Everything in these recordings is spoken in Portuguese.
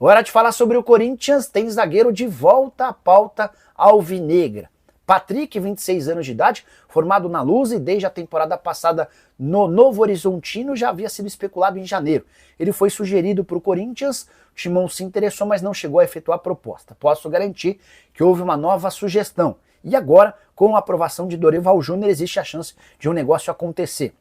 Hora de falar sobre o Corinthians, tem zagueiro de volta à pauta alvinegra. Patrick, 26 anos de idade, formado na Luz e desde a temporada passada no Novo Horizontino, já havia sido especulado em janeiro. Ele foi sugerido para o Corinthians, o Timão se interessou, mas não chegou a efetuar a proposta. Posso garantir que houve uma nova sugestão. E agora, com a aprovação de Dorival Júnior, existe a chance de um negócio acontecer.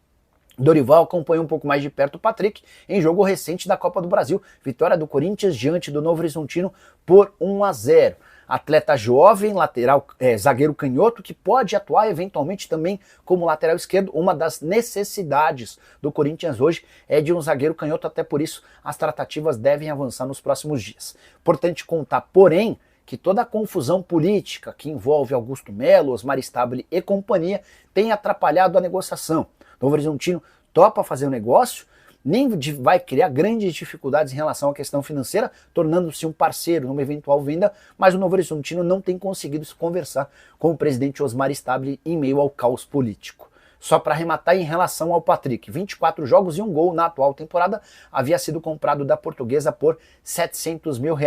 Dorival acompanhou um pouco mais de perto o Patrick em jogo recente da Copa do Brasil, vitória do Corinthians diante do Novo Horizontino por 1-0. Atleta jovem, lateral, zagueiro canhoto, que pode atuar eventualmente também como lateral esquerdo. Uma das necessidades do Corinthians hoje é de um zagueiro canhoto, até por isso as tratativas devem avançar nos próximos dias. Importante contar, porém, que toda a confusão política que envolve Augusto Melo, Osmar Stabile e companhia tem atrapalhado a negociação. Novo Horizontino topa fazer um negócio, nem vai criar grandes dificuldades em relação à questão financeira, tornando-se um parceiro numa eventual venda, mas o Novo Horizontino não tem conseguido se conversar com o presidente Osmar Stabile em meio ao caos político. Só para arrematar em relação ao Patrick, 24 jogos e 1 gol na atual temporada, havia sido comprado da Portuguesa por R$700 mil.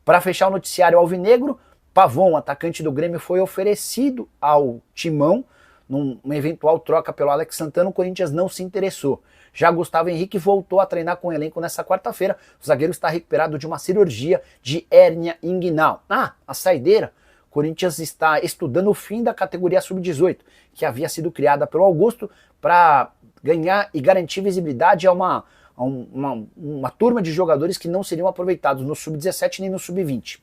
Para fechar o noticiário alvinegro, Pavon, atacante do Grêmio, foi oferecido ao Timão numa eventual troca pelo Alex Santana. O Corinthians não se interessou. Já Gustavo Henrique voltou a treinar com o elenco nessa quarta-feira. O zagueiro está recuperado de uma cirurgia de hérnia inguinal. A saideira. O Corinthians está estudando o fim da categoria sub-18, que havia sido criada pelo Augusto para ganhar e garantir visibilidade a uma turma de jogadores que não seriam aproveitados no sub-17 nem no sub-20.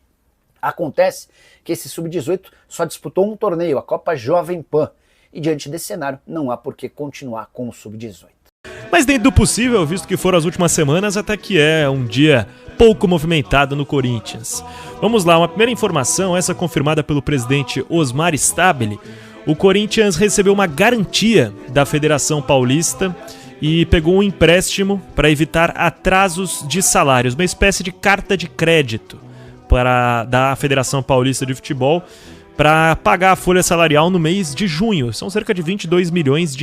Acontece que esse sub-18 só disputou um torneio, a Copa Jovem Pan. E diante desse cenário, não há por que continuar com o sub-18. Mas dentro do possível, visto que foram as últimas semanas, até que é um dia pouco movimentado no Corinthians. Vamos lá, uma primeira informação, essa confirmada pelo presidente Osmar Stabile. O Corinthians recebeu uma garantia da Federação Paulista e pegou um empréstimo para evitar atrasos de salários, uma espécie de carta de crédito da Federação Paulista de Futebol, para pagar a folha salarial no mês de junho. São cerca de R$22 milhões.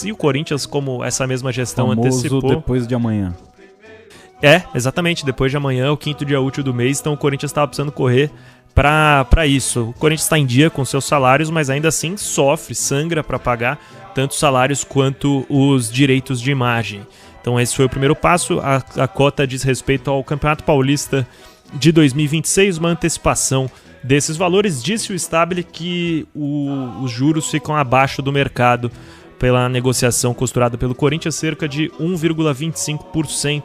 E o Corinthians, como essa mesma gestão antecipou... depois de amanhã. Exatamente, depois de amanhã, o 5º dia útil do mês, então o Corinthians estava precisando correr para isso. O Corinthians está em dia com seus salários, mas ainda assim sangra para pagar tanto os salários quanto os direitos de imagem. Então esse foi o primeiro passo. A cota diz respeito ao Campeonato Paulista de 2026, uma antecipação desses valores. Disse o Stabile que os juros ficam abaixo do mercado pela negociação costurada pelo Corinthians, cerca de 1,25%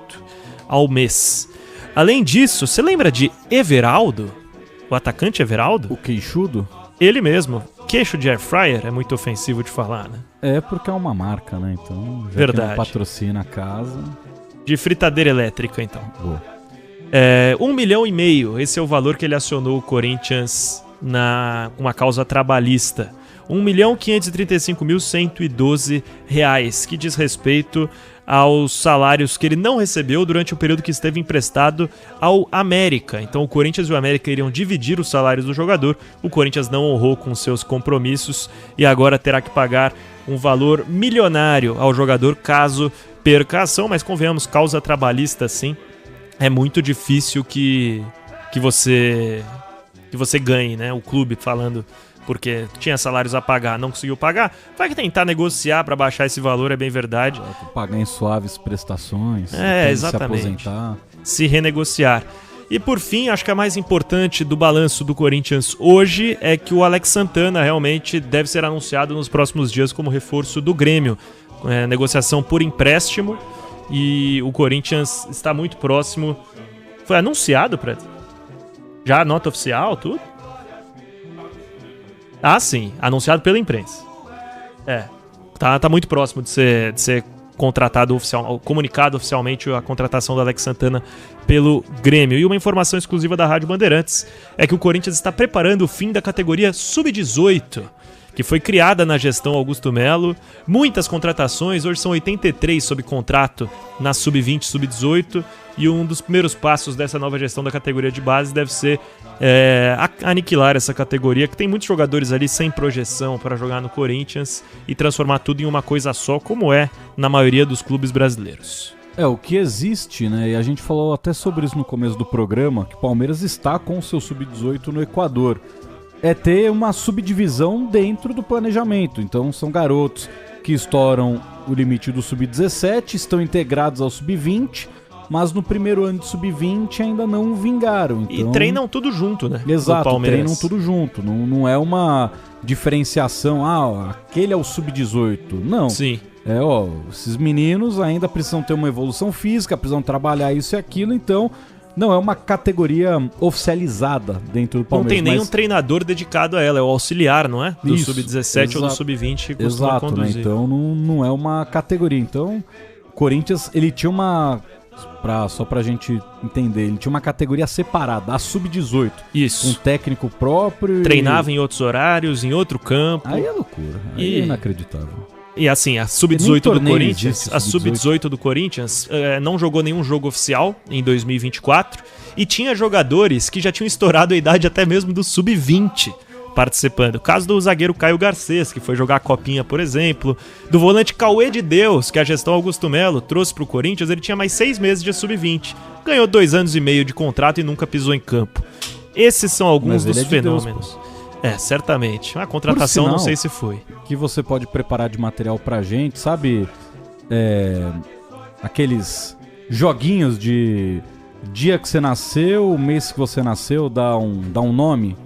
ao mês. Além disso, você lembra de Everaldo? O atacante Everaldo? O queixudo? Ele mesmo. Queixo de air fryer é muito ofensivo de falar, né? É porque é uma marca, né? Então, já verdade. Que não patrocina a casa. De fritadeira elétrica, então. Boa. R$1,5 milhão, esse é o valor que ele acionou o Corinthians com uma causa trabalhista. R$1.535.112, que diz respeito aos salários que ele não recebeu durante o período que esteve emprestado ao América. Então o Corinthians e o América iriam dividir os salários do jogador. O Corinthians não honrou com seus compromissos e agora terá que pagar um valor milionário ao jogador caso perca a ação, mas convenhamos, causa trabalhista sim. É muito difícil que você ganhe, né? O clube falando, porque tinha salários a pagar, não conseguiu pagar, vai tentar negociar para baixar esse valor, é bem verdade. Pagar em suaves prestações, exatamente. Se aposentar. Se renegociar. E por fim, acho que a mais importante do balanço do Corinthians hoje é que o Alex Santana realmente deve ser anunciado nos próximos dias como reforço do Grêmio. Negociação por empréstimo. E o Corinthians está muito próximo. Foi anunciado, Preto? Já a nota oficial, tudo? Sim. Anunciado pela imprensa. Tá muito próximo de ser contratado comunicado oficialmente a contratação do Alex Santana pelo Grêmio. E uma informação exclusiva da Rádio Bandeirantes é que o Corinthians está preparando o fim da categoria Sub-18, que foi criada na gestão Augusto Melo. Muitas contratações, hoje são 83 sob contrato na Sub-20 e Sub-18, e um dos primeiros passos dessa nova gestão da categoria de base deve ser aniquilar essa categoria, que tem muitos jogadores ali sem projeção para jogar no Corinthians, e transformar tudo em uma coisa só, como é na maioria dos clubes brasileiros. O que existe, né, e a gente falou até sobre isso no começo do programa, que o Palmeiras está com o seu Sub-18 no Equador, é ter uma subdivisão dentro do planejamento. Então são garotos que estouram o limite do Sub-17, estão integrados ao Sub-20, mas no primeiro ano de Sub-20 ainda não vingaram. Então... E treinam tudo junto, né? Exato, treinam tudo junto. Não é uma diferenciação, aquele é o Sub-18. Não. Sim. Esses meninos ainda precisam ter uma evolução física, precisam trabalhar isso e aquilo, então não é uma categoria oficializada dentro do Palmeiras. Não tem nenhum treinador dedicado a ela, é o auxiliar, não é? Do Sub-17 ou do Sub-20 que costuma conduzir. Né? Então não é uma categoria. Então o Corinthians, ele tinha uma... Só pra gente entender, ele tinha uma categoria separada, a Sub-18. Isso. Com técnico próprio. Treinava em outros horários, em outro campo. Aí é loucura, aí é inacreditável. E assim, a Sub-18 do Corinthians, do Corinthians não jogou nenhum jogo oficial em 2024 e tinha jogadores que já tinham estourado a idade até mesmo do Sub-20 participando. O caso do zagueiro Caio Garcês, que foi jogar a Copinha, por exemplo. Do volante Cauê de Deus, que a gestão Augusto Melo trouxe pro Corinthians, ele tinha mais 6 meses de Sub-20. Ganhou 2 anos e meio de contrato e nunca pisou em campo. Esses são alguns dos fenômenos. Certamente. A contratação sinal, não sei se foi. Que você pode preparar de material pra gente, sabe? Aqueles joguinhos de dia que você nasceu, o mês que você nasceu, dá um nome.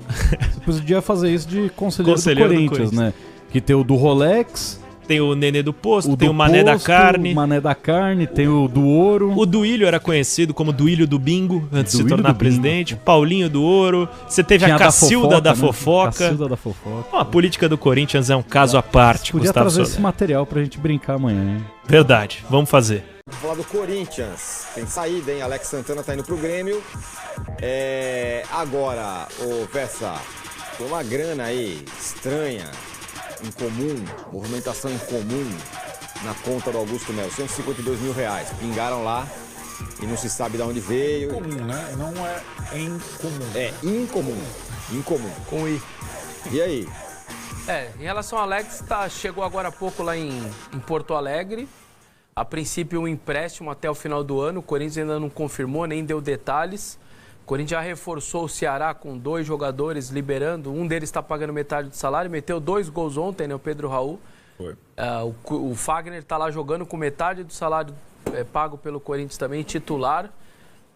Você podia fazer isso de conselheiro do Corinthians, né? Que tem o do Rolex... Tem o Nenê do Posto, tem o Mané da Carne. O Mané da Carne, tem o do Ouro. O Duílio era conhecido como Duílio do Bingo, antes de se tornar presidente. Paulinho do Ouro. Você teve a Cacilda da Fofoca. Cacilda da Fofoca. A política do Corinthians é um caso à parte, Podia Gustavo trazer Soler. esse material pra gente brincar amanhã, hein? Verdade, vamos fazer. Vou falar do Corinthians. Tem saída, hein? Alex Santana tá indo pro Grêmio. Agora, Vessa, tem uma grana aí estranha. Incomum, movimentação incomum na conta do Augusto Melo, R$152 mil, pingaram lá e não se sabe de onde veio. Incomum, né? Não é incomum. Incomum. Com I. E aí? Em relação ao Alex, chegou agora há pouco lá em Porto Alegre. A princípio um empréstimo até o final do ano, o Corinthians ainda não confirmou, nem deu detalhes. O Corinthians já reforçou o Ceará com 2 jogadores liberando. Um deles está pagando metade do salário. Meteu 2 gols ontem, né? O Pedro Raul. Foi. O Fagner está lá jogando com metade do salário pago pelo Corinthians também, titular.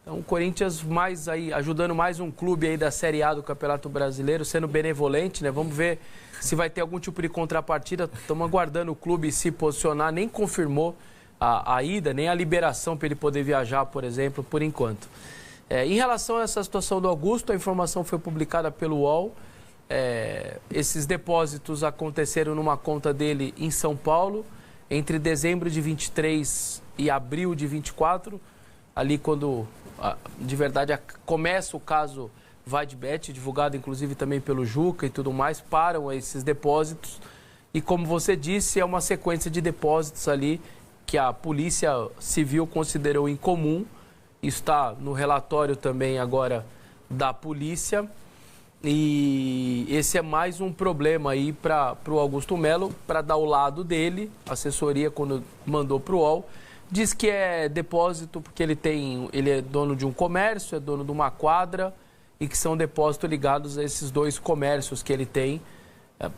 Então o Corinthians mais aí, ajudando mais um clube aí da Série A do Campeonato Brasileiro, sendo benevolente, né? Vamos ver se vai ter algum tipo de contrapartida. Estamos aguardando o clube se posicionar. Nem confirmou a ida, nem a liberação para ele poder viajar, por exemplo, por enquanto. Em relação a essa situação do Augusto, a informação foi publicada pelo UOL. Esses depósitos aconteceram numa conta dele em São Paulo, entre dezembro de 23 e abril de 24, ali quando, de verdade, começa o caso Vaidbet, divulgado inclusive também pelo Juca e tudo mais, param esses depósitos. E como você disse, é uma sequência de depósitos ali que a Polícia Civil considerou incomum. Está no relatório também agora da polícia e esse é mais um problema aí para o Augusto Melo, para dar o lado dele. A assessoria, quando mandou para o UOL, diz que é depósito porque ele é dono de um comércio, é dono de uma quadra e que são depósitos ligados a esses 2 comércios que ele tem.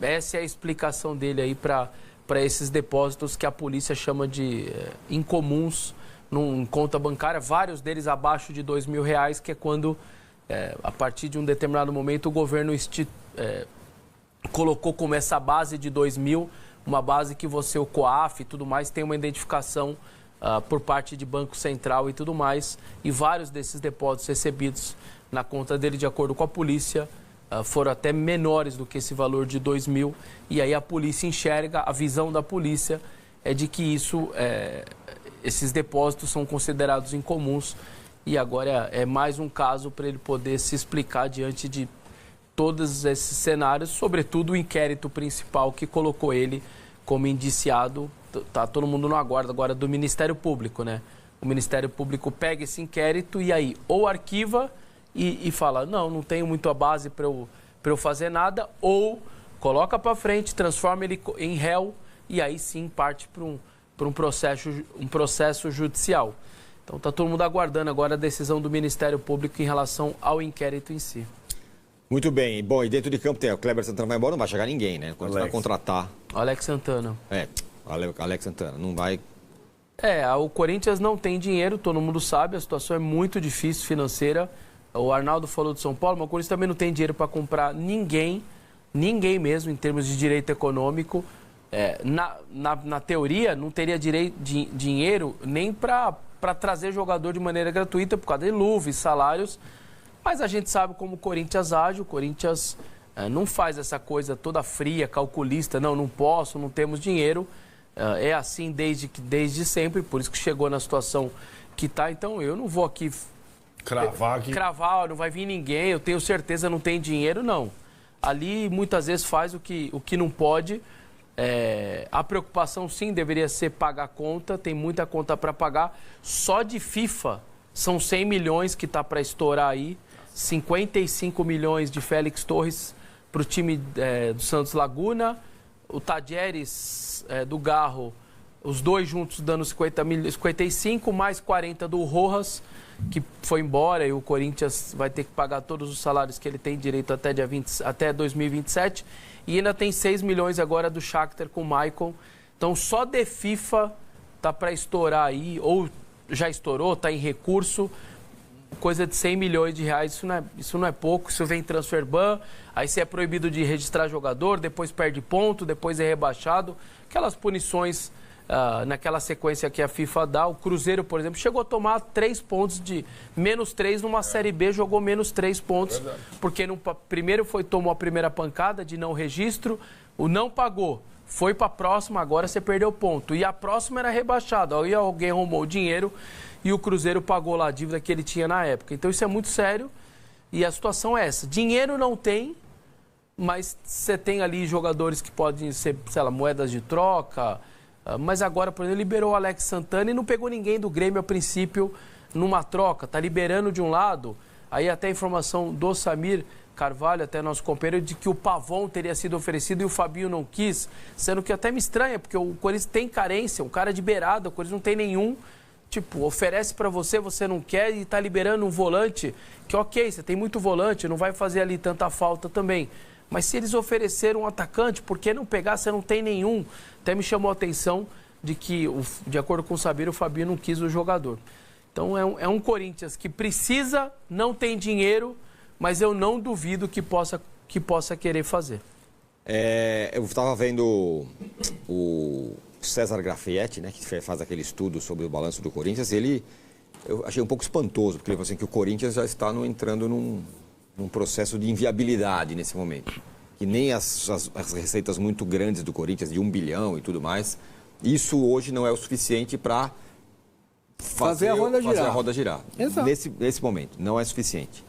Essa é a explicação dele aí para esses depósitos que a polícia chama de incomuns em conta bancária, vários deles abaixo de R$2 mil, que é quando, a partir de um determinado momento, o governo colocou como essa base de 2 mil, uma base que o COAF e tudo mais, tem uma identificação por parte de Banco Central e tudo mais, e vários desses depósitos recebidos na conta dele, de acordo com a polícia, foram até menores do que esse valor de 2 mil, e aí a polícia enxerga, a visão da polícia é de que esses depósitos são considerados incomuns e agora é mais um caso para ele poder se explicar diante de todos esses cenários, sobretudo o inquérito principal que colocou ele como indiciado. Tá todo mundo no aguardo agora do Ministério Público, né? O Ministério Público pega esse inquérito e aí ou arquiva e fala, não tenho muito a base para eu fazer nada, ou coloca para frente, transforma ele em réu e aí sim parte para um processo judicial. Então está todo mundo aguardando agora a decisão do Ministério Público em relação ao inquérito em si. Muito bem. Bom, e dentro de campo tem o Kleber Santana vai embora, não vai chegar ninguém, né? Quando você vai contratar... Alex Santana. Alex Santana, não vai... O Corinthians não tem dinheiro, todo mundo sabe, a situação é muito difícil financeira. O Arnaldo falou de São Paulo, mas o Corinthians também não tem dinheiro para comprar ninguém mesmo, em termos de direito econômico. Na teoria, não teria dinheiro nem para trazer jogador de maneira gratuita, por causa de luvas, salários. Mas a gente sabe como o Corinthians age, o Corinthians não faz essa coisa toda fria, calculista, não posso, não temos dinheiro. É assim desde sempre, por isso que chegou na situação que está. Então eu não vou aqui cravar, não vai vir ninguém, eu tenho certeza, não tem dinheiro, não. Ali muitas vezes faz o que não pode. A preocupação sim deveria ser pagar a conta, tem muita conta para pagar. Só de FIFA são 100 milhões que está para estourar aí, 55 milhões de Félix Torres para o time do Santos Laguna, o Tadieres do Garro, os dois juntos dando 55, mais 40 do Rojas, que foi embora, e o Corinthians vai ter que pagar todos os salários que ele tem direito até 2027, e ainda tem 6 milhões agora do Shakhtar com o Maicon. Então só de FIFA tá para estourar aí, ou já estourou, tá em recurso, coisa de 100 milhões de reais, isso não é pouco, isso vem transfer ban, aí você é proibido de registrar jogador, depois perde ponto, depois é rebaixado, aquelas punições naquela sequência que a FIFA dá. O Cruzeiro, por exemplo, chegou a tomar 3 pontos de menos 3 numa Série B, jogou menos 3 pontos, porque primeiro tomou a primeira pancada de não registro, o não pagou, foi para a próxima, agora você perdeu ponto, e a próxima era rebaixada, aí alguém arrumou o dinheiro e o Cruzeiro pagou lá a dívida que ele tinha na época. Então isso é muito sério e a situação é essa. Dinheiro não tem, mas você tem ali jogadores que podem ser, sei lá, moedas de troca. Mas agora, por exemplo, liberou o Alex Santana e não pegou ninguém do Grêmio a princípio numa troca. Tá liberando de um lado, aí até a informação do Samir Carvalho, até nosso companheiro, de que o Pavon teria sido oferecido e o Fabinho não quis, sendo que até me estranha, porque o Corinthians tem carência, um cara de beirada, o Corinthians não tem nenhum. Tipo, oferece pra você, você não quer e tá liberando um volante, que ok, você tem muito volante, não vai fazer ali tanta falta também. Mas se eles ofereceram um atacante, por que não pegar? Você não tem nenhum. Até me chamou a atenção de que, de acordo com o Sabir, o Fabinho não quis o jogador. Então é um Corinthians que precisa, não tem dinheiro, mas eu não duvido que possa querer fazer. Eu estava vendo o César Grafietti, né, que faz aquele estudo sobre o balanço do Corinthians. Eu achei um pouco espantoso, porque ele falou assim que o Corinthians já está entrando num processo de inviabilidade nesse momento. Que nem as receitas muito grandes do Corinthians, de 1 bilhão e tudo mais, isso hoje não é o suficiente para fazer a roda girar. Exato. Nesse momento, não é suficiente.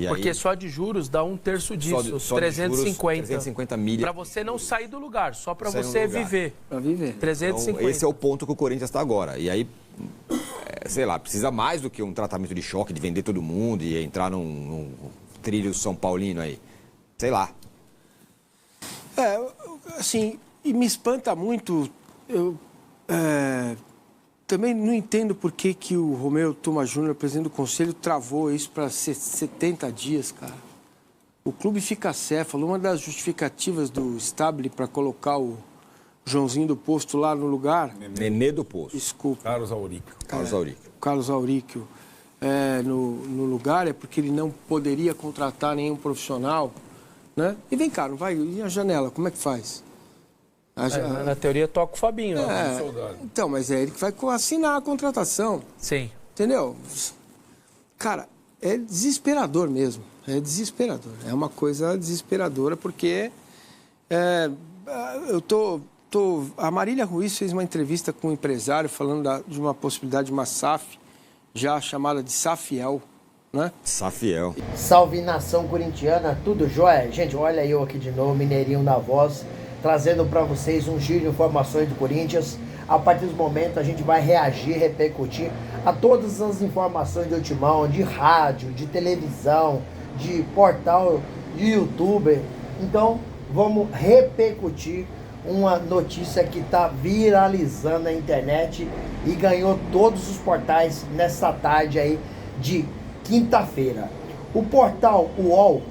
Porque só de juros dá 1/3 disso, só 350 milhas. Para você não sair do lugar, só para você viver. Para viver. 350. Então, esse é o ponto que o Corinthians está agora. E aí, sei lá, precisa mais do que um tratamento de choque, de vender todo mundo e entrar num trilho São Paulino aí. Sei lá. Assim, e me espanta muito, também não entendo por que o Romeu Thomas Júnior, presidente do Conselho, travou isso para 70 dias, cara. O clube fica céfalo. Uma das justificativas do Stabile para colocar o Joãozinho do Posto lá no lugar... Nenê do Posto. Desculpa. Carlos Aurico. Carlos Aurico. No lugar é porque ele não poderia contratar nenhum profissional, né? E vem cá, não vai? E a janela, como é que faz? Na teoria toca o Fabinho. Então, mas é ele que vai assinar a contratação. Sim. Entendeu? Cara, é desesperador mesmo. É desesperador. É uma coisa desesperadora porque a Marília Ruiz fez uma entrevista com um empresário falando de uma possibilidade de uma SAF, já chamada de Safiel, né? Safiel. Salve nação corintiana, tudo jóia? Gente, olha eu aqui de novo, Mineirinho na voz, trazendo para vocês um giro de informações do Corinthians. A partir do momento a gente vai reagir, repercutir a todas as informações de Timão, de rádio, de televisão, de portal, de youtuber. Então vamos repercutir uma notícia que está viralizando na internet e ganhou todos os portais nessa tarde aí de quinta-feira. O portal UOL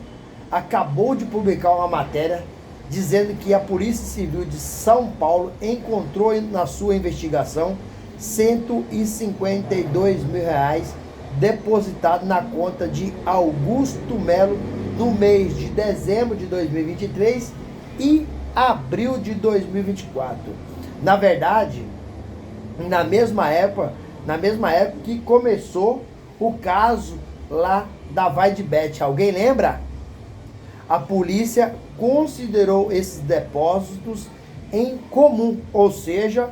acabou de publicar uma matéria dizendo que a Polícia Civil de São Paulo encontrou na sua investigação R$152 mil depositado na conta de Augusto Melo no mês de dezembro de 2023 e abril de 2024. Na verdade, na mesma época que começou o caso lá da Vai de Bet. Alguém lembra? A polícia considerou esses depósitos em comum, ou seja,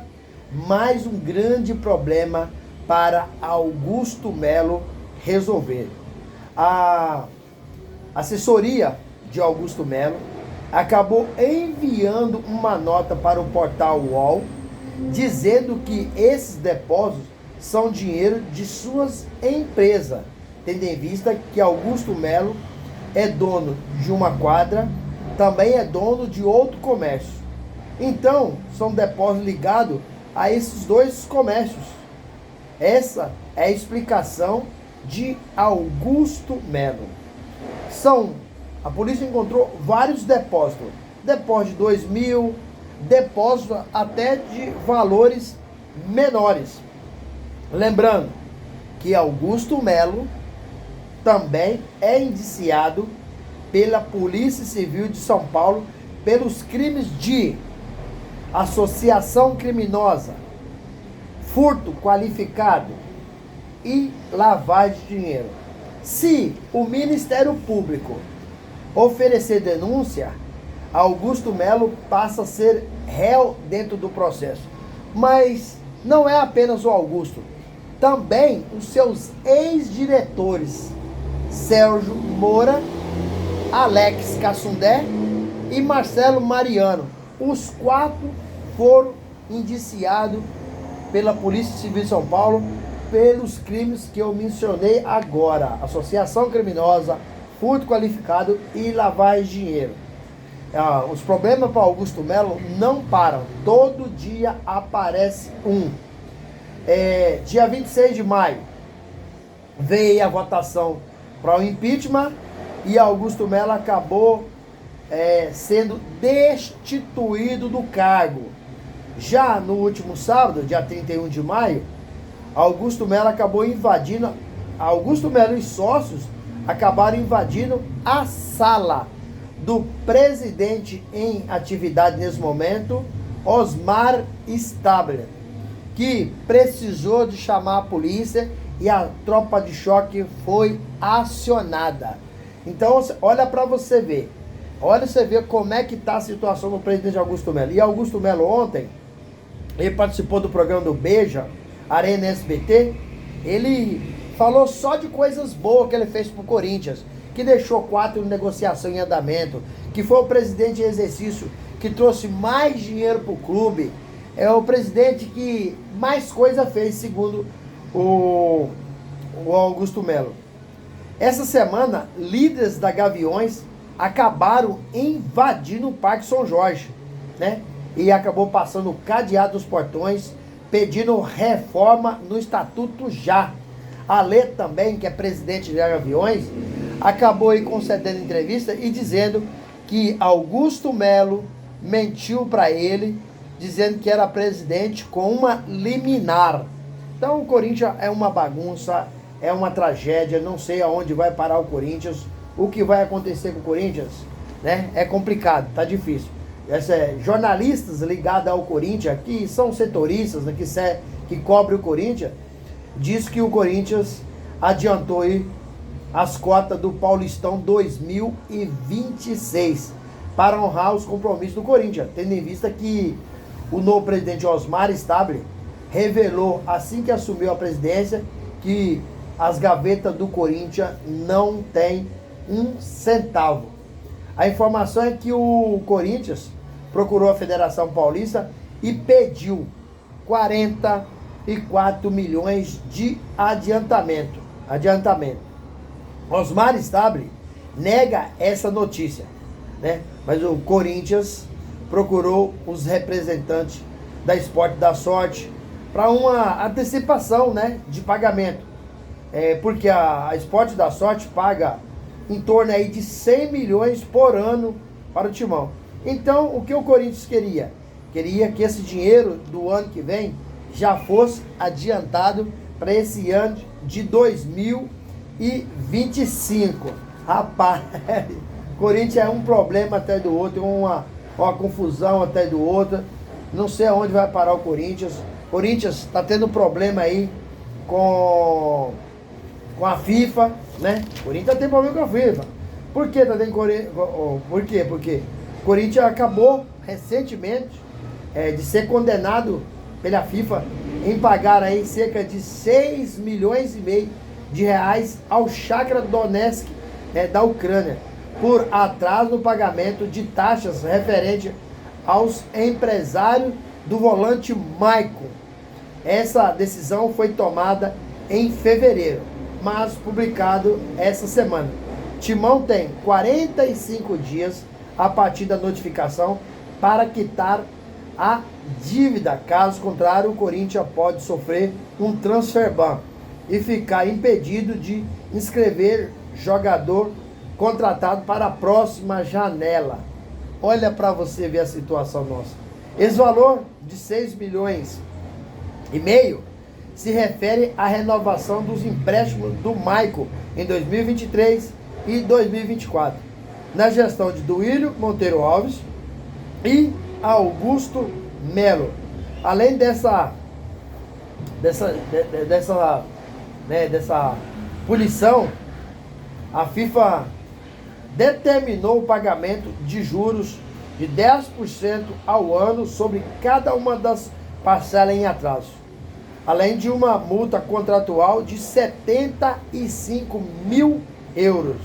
mais um grande problema para Augusto Melo resolver. A assessoria de Augusto Melo acabou enviando uma nota para o portal UOL dizendo que esses depósitos são dinheiro de suas empresas, tendo em vista que Augusto Melo é dono de uma quadra, também é dono de outro comércio. Então, são depósitos ligados a esses dois comércios. Essa é a explicação de Augusto Melo. A polícia encontrou vários depósitos. Depósito de 2 mil, depósito até de valores menores. Lembrando que Augusto Melo também é indiciado pela Polícia Civil de São Paulo pelos crimes de associação criminosa, furto qualificado e lavagem de dinheiro. Se o Ministério Público oferecer denúncia, Augusto Melo passa a ser réu dentro do processo. Mas não é apenas o Augusto, também os seus ex-diretores Sérgio Moura, Alex Cassundé e Marcelo Mariano. Os 4 foram indiciados pela Polícia Civil de São Paulo pelos crimes que eu mencionei agora: associação criminosa, furto qualificado e lavagem de dinheiro. Os problemas para Augusto Melo não param, todo dia aparece um. Dia 26 de maio veio a votação para o impeachment e Augusto Melo acabou sendo destituído do cargo. Já no último sábado, dia 31 de maio, Augusto Melo e sócios acabaram invadindo a sala do presidente em atividade nesse momento, Osmar Stabler, que precisou de chamar a polícia e a tropa de choque foi acionada. Então, olha para você ver. Olha você ver como é que está a situação do presidente Augusto Melo. E Augusto Melo ontem, ele participou do programa do Beija, Arena SBT. Ele falou só de coisas boas que ele fez pro Corinthians, que deixou 4 negociações em andamento, que foi o presidente em exercício que trouxe mais dinheiro pro clube. É o presidente que mais coisa fez, segundo o Augusto Melo. Essa semana, líderes da Gaviões acabaram invadindo o Parque São Jorge, né? E acabou passando o cadeado dos portões, pedindo reforma no Estatuto já. A Lê também, que é presidente da Gaviões, acabou aí concedendo entrevista e dizendo que Augusto Melo mentiu para ele, dizendo que era presidente com uma liminar. Então o Corinthians é uma bagunça, é uma tragédia, não sei aonde vai parar o Corinthians, o que vai acontecer com o Corinthians, né? É complicado, tá difícil. Jornalistas ligados ao Corinthians, que são setoristas, né, que cobrem o Corinthians, diz que o Corinthians adiantou aí as cotas do Paulistão 2026 para honrar os compromissos do Corinthians, tendo em vista que o novo presidente Osmar Stabler revelou, assim que assumiu a presidência, que as gavetas do Corinthians não tem um centavo. A informação é que o Corinthians procurou a Federação Paulista e pediu 44 milhões de adiantamento. Osmar Stabler nega essa notícia, né? Mas o Corinthians procurou os representantes da Esporte da Sorte para uma antecipação, né, de pagamento. Porque a Esporte da Sorte paga em torno aí de 100 milhões por ano para o Timão. Então, o que o Corinthians queria? Queria que esse dinheiro do ano que vem já fosse adiantado para esse ano de 2025. Rapaz, Corinthians é um problema até do outro, uma confusão até do outro. Não sei aonde vai parar o Corinthians. Corinthians está tendo problema aí com a FIFA, né? O Corinthians tem problema com a FIFA. Por que tá tendo Por quê? Porque o Corinthians acabou recentemente de ser condenado pela FIFA em pagar aí cerca de 6 milhões e meio de reais ao Shakhtar Donetsk da Ucrânia por atraso no pagamento de taxas referente aos empresários do volante Maicon. Essa decisão foi tomada em fevereiro, mas publicado essa semana. Timão tem 45 dias a partir da notificação para quitar a dívida. Caso contrário, o Corinthians pode sofrer um transfer ban e ficar impedido de inscrever jogador contratado para a próxima janela. Olha para você ver a situação nossa. Esse valor de 6 milhões e meio se refere à renovação dos empréstimos do Maicon em 2023 e 2024, na gestão de Duílio Monteiro Alves e Augusto Melo. Além dessa punição, a FIFA determinou o pagamento de juros de 10% ao ano sobre cada uma das parcelas em atraso, além de uma multa contratual de 75 mil euros,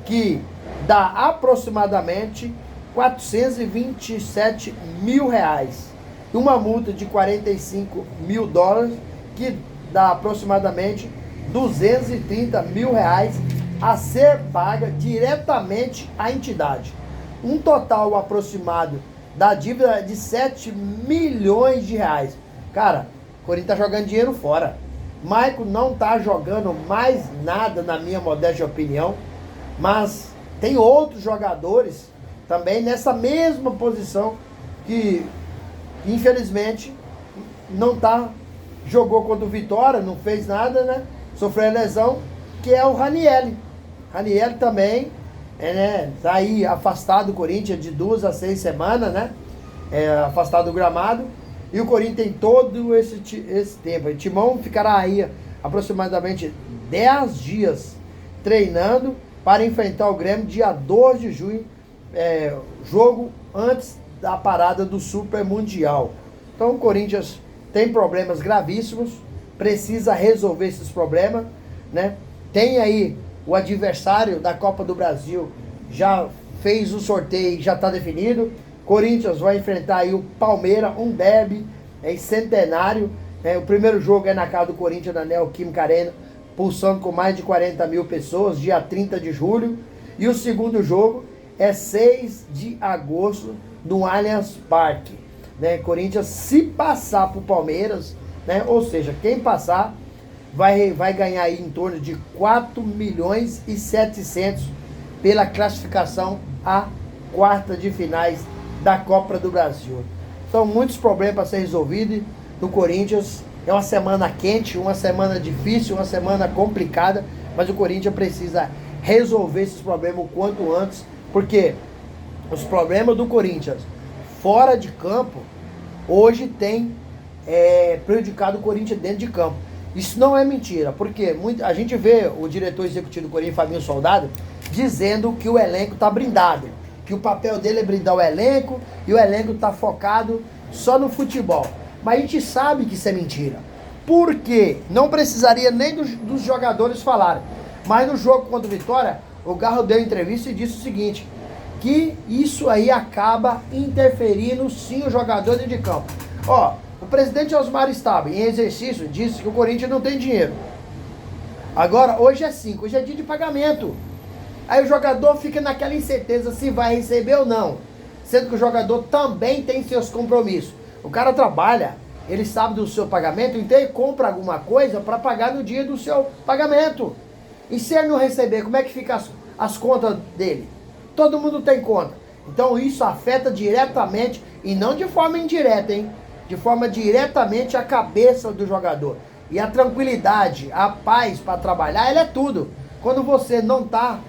que dá aproximadamente 427 mil reais, e uma multa de 45 mil dólares, que dá aproximadamente 230 mil reais a ser paga diretamente à entidade. Um total aproximado da dívida de 7 milhões de reais. Cara, o Corinthians tá jogando dinheiro fora. Maicon não tá jogando mais nada, na minha modesta opinião, mas tem outros jogadores também nessa mesma posição que infelizmente não tá, jogou contra o Vitória, não fez nada, né? Sofreu lesão, que é o Ranieri. Ranieri também tá aí afastado do Corinthians de 2 a 6 semanas, né? Afastado do gramado. E o Corinthians tem todo esse tempo. O Timão ficará aí aproximadamente 10 dias treinando para enfrentar o Grêmio dia 12 de junho, jogo antes da parada do Super Mundial. Então o Corinthians tem problemas gravíssimos, precisa resolver esses problemas, né? Tem aí o adversário da Copa do Brasil, já fez o sorteio, já está definido. Corinthians vai enfrentar aí o Palmeiras, um derby centenário. O primeiro jogo é na casa do Corinthians, na Neoquímica Arena, pulsando com mais de 40 mil pessoas, dia 30 de julho. E o segundo jogo é 6 de agosto, no Allianz Parque. Corinthians, se passar para o Palmeiras, ou seja, quem passar vai ganhar aí em torno de 4 milhões e 700 pela classificação à quarta de finais da Copa do Brasil. São muitos problemas para ser resolvidos no Corinthians. É uma semana quente, uma semana difícil, uma semana complicada, mas o Corinthians precisa resolver esses problemas o quanto antes, porque os problemas do Corinthians fora de campo hoje tem prejudicado o Corinthians dentro de campo. Isso não é mentira, porque a gente vê o diretor executivo do Corinthians, Fabinho Soldado, dizendo que o elenco está blindado, que o papel dele é blindar o elenco e o elenco está focado só no futebol. Mas a gente sabe que isso é mentira. Por quê? Não precisaria nem dos jogadores falarem. Mas no jogo contra o Vitória, o Garro deu entrevista e disse o seguinte, que isso aí acaba interferindo sim o jogador dentro de campo. O presidente Osmar Stabile, em exercício, disse que o Corinthians não tem dinheiro. Agora, hoje é 5, hoje é dia de pagamento. Aí o jogador fica naquela incerteza se vai receber ou não. sendo que o jogador também tem seus compromissos. O cara trabalha, ele sabe do seu pagamento, então ele compra alguma coisa para pagar no dia do seu pagamento. E se ele não receber, como é que fica as contas dele? Todo mundo tem conta. Então isso afeta diretamente, e não de forma indireta, hein? De forma diretamente a cabeça do jogador. E a tranquilidade, a paz para trabalhar, ela é tudo. Quando você não está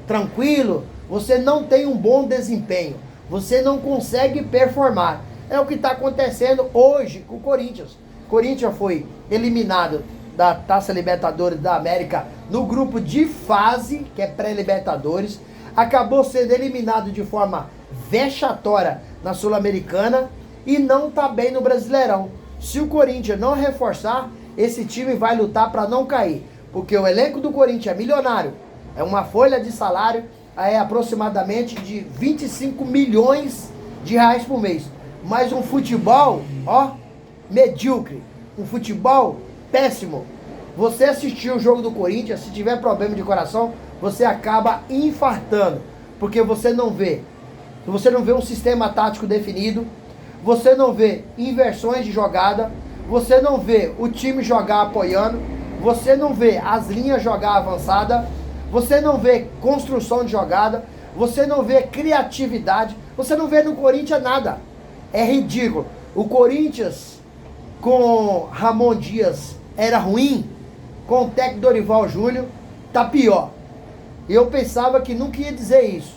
tranquilo, você não tem um bom desempenho. Você não consegue performar. É o que está acontecendo hoje com o Corinthians. O Corinthians foi eliminado da Taça Libertadores da América no grupo de fase, que é pré-Libertadores. Acabou sendo eliminado de forma vexatória na Sul-Americana e não está bem no Brasileirão. Se o Corinthians não reforçar, esse time vai lutar para não cair. Porque o elenco do Corinthians é milionário. É uma folha de salário aproximadamente de 25 milhões de reais por mês. Mas um futebol, medíocre. Um futebol péssimo. Você assistir o jogo do Corinthians, se tiver problema de coração, você acaba infartando. Porque você não vê um sistema tático definido. Você não vê inversões de jogada. Você não vê o time jogar apoiando. Você não vê as linhas jogar avançada. Você não vê construção de jogada. Você não vê criatividade. Você não vê no Corinthians nada. É ridículo. O Corinthians com Ramon Dias era ruim. Com o técnico Dorival Júnior tá pior. Eu pensava que nunca ia dizer isso.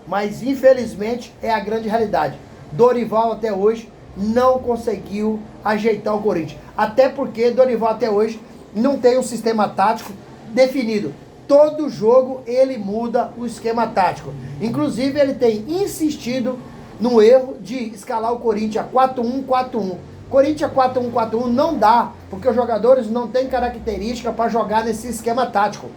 Mas infelizmente é a grande realidade. Dorival até hoje não conseguiu ajeitar o Corinthians. Até porque Dorival até hoje não tem um sistema tático definido. Todo jogo ele muda o esquema tático. Inclusive ele tem insistido no erro de escalar o Corinthians 4-1-4-1. Corinthians 4-1-4-1 não dá, porque os jogadores não têm característica para jogar nesse esquema tático.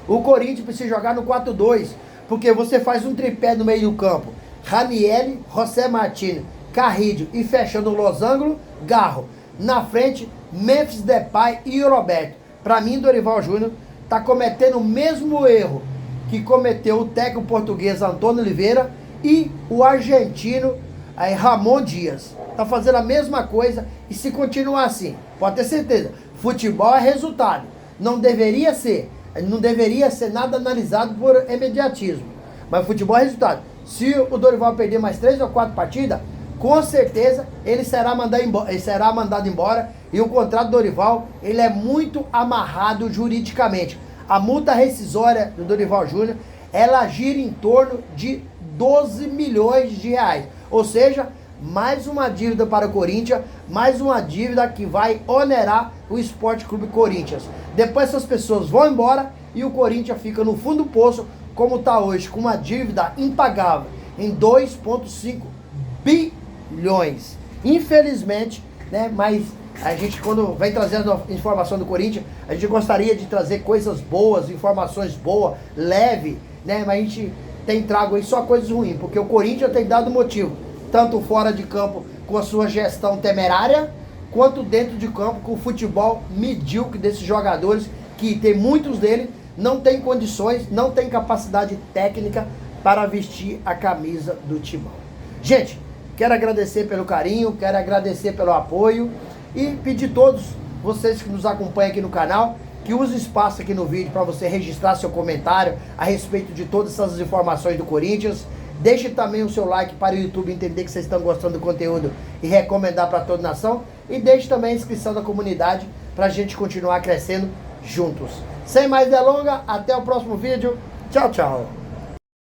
O Corinthians precisa jogar no 4-2, porque você faz um tripé no meio do campo. Ranieri, José Martins, Carrillo e fechando o losango, Garro. Na frente, Memphis Depay e Roberto. Para mim, Dorival Júnior está cometendo o mesmo erro que cometeu o técnico português Antônio Oliveira e o argentino Ramon Dias. Está fazendo a mesma coisa e se continuar assim, pode ter certeza, futebol é resultado. Não deveria ser nada analisado por imediatismo. Mas futebol é resultado. Se o Dorival perder mais 3 ou 4 partidas, com certeza ele será mandado embora. E o contrato do Dorival, ele é muito amarrado juridicamente. A multa rescisória do Dorival Júnior, ela gira em torno de 12 milhões de reais. Ou seja, mais uma dívida para o Corinthians, mais uma dívida que vai onerar o Esporte Clube Corinthians. Depois essas pessoas vão embora e o Corinthians fica no fundo do poço, como está hoje, com uma dívida impagável em 2,5 bilhões. Infelizmente, né, mas a gente, quando vem trazendo informação do Corinthians, a gente gostaria de trazer coisas boas, informações boas, leve, né, mas a gente tem trago aí só coisas ruins, porque o Corinthians tem dado motivo, tanto fora de campo com a sua gestão temerária, quanto dentro de campo com o futebol medíocre desses jogadores, que tem muitos deles, não tem condições, não tem capacidade técnica para vestir a camisa do Timão. Gente, quero agradecer pelo carinho, quero agradecer pelo apoio e pedir a todos vocês que nos acompanham aqui no canal, que use espaço aqui no vídeo para você registrar seu comentário a respeito de todas essas informações do Corinthians. Deixe também o seu like para o YouTube entender que vocês estão gostando do conteúdo e recomendar para toda a nação. E deixe também a inscrição da comunidade para a gente continuar crescendo juntos. Sem mais delongas, até o próximo vídeo. Tchau, tchau.